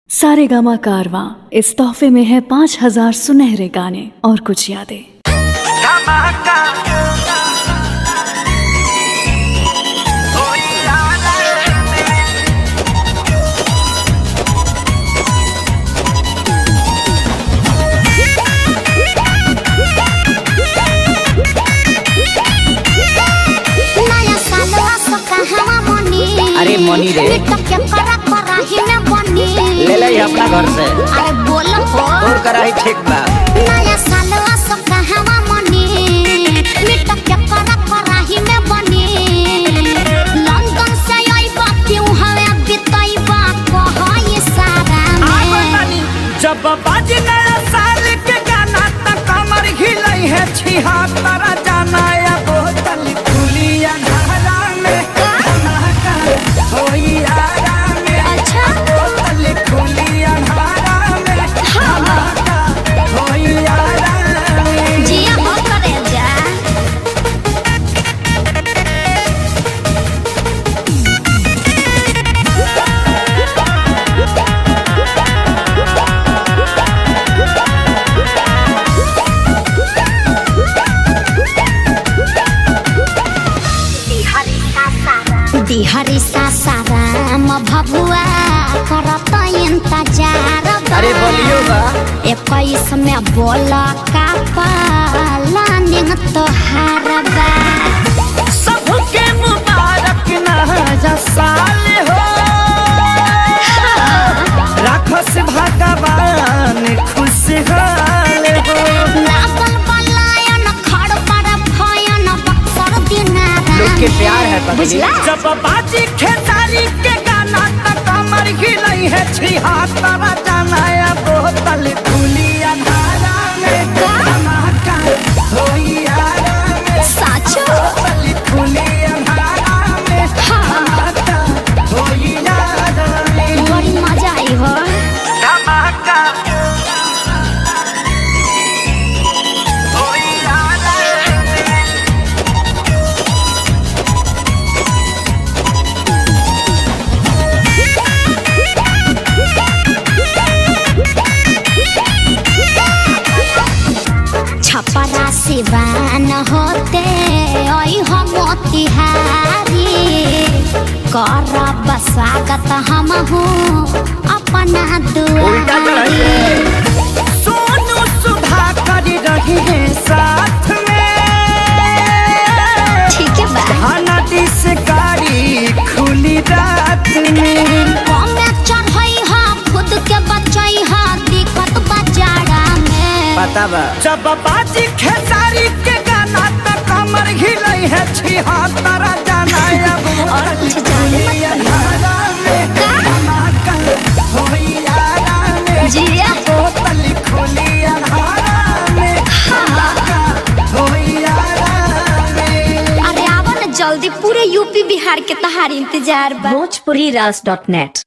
सारेगामा कारवां इस तोहफे में है 5000 सुनहरे गाने और कुछ यादें। अरे मनी रे ले ले अपना घर से। अरे बोलो और कराही ठीक बा। नया सालवा सो कहवा मनी मिट के कराही में बनी लंदन से आइबा क्यों हवे बिताइबा कहा ये सारा में जब बाजी नया साल के गाना त कमर हिलाई है छिहा तारा जाना या बोतल खुली अंधारा में धमाका होई आरा में। अच्छा बोतल खुली अंधारा में धमाका होई आरा में। जिया हो करे जा बिहारी सासाराम भभुआ करत इंतजार अरे बोलियो बा। 21 में बोला का प्लानिंग तोहार बा सबके मुबारक नया साल हो राखस भगवान खुशहाल हो। लागल बलायन खड़ पर भयन बक्सर दिनारा लोग के प्यार है पगली। बुझला जब बाजी खेसारी के गाना तक कमर हिलाई है छिहा तारा जाना या बोतल खुली अंधारा में धमाका होई आरा में। साचो बोतल खुली अंधारा में धमाका होई आरा में। बड़ी मजा आई हो धमाका होई आरा में। छपरा सिवान होते ओई हम मोतिहारी करब स्वागत हम हूँ अपना उल्टा चढ़ाई दुआरी सोनू सुधा कर रही है साथ में ठीक है बा खाना डिस गाड़ी खुली रात में। कमे चढ़ई हा खुद के बचई हा दिक्कत बजारा में पता बा। जब बाजी खेसारी के गाना तक कमर हिलाई है छिहा तारा जाना या और कुछ जाने मत अंधारा में धमाका होई आरा में। जिया बोतल खुली अंधारा में धमाका होई आरा में। अरे आवा न जल्दी पूरे यूपी बिहार के तहार इंतजार बा bhojpuriras.net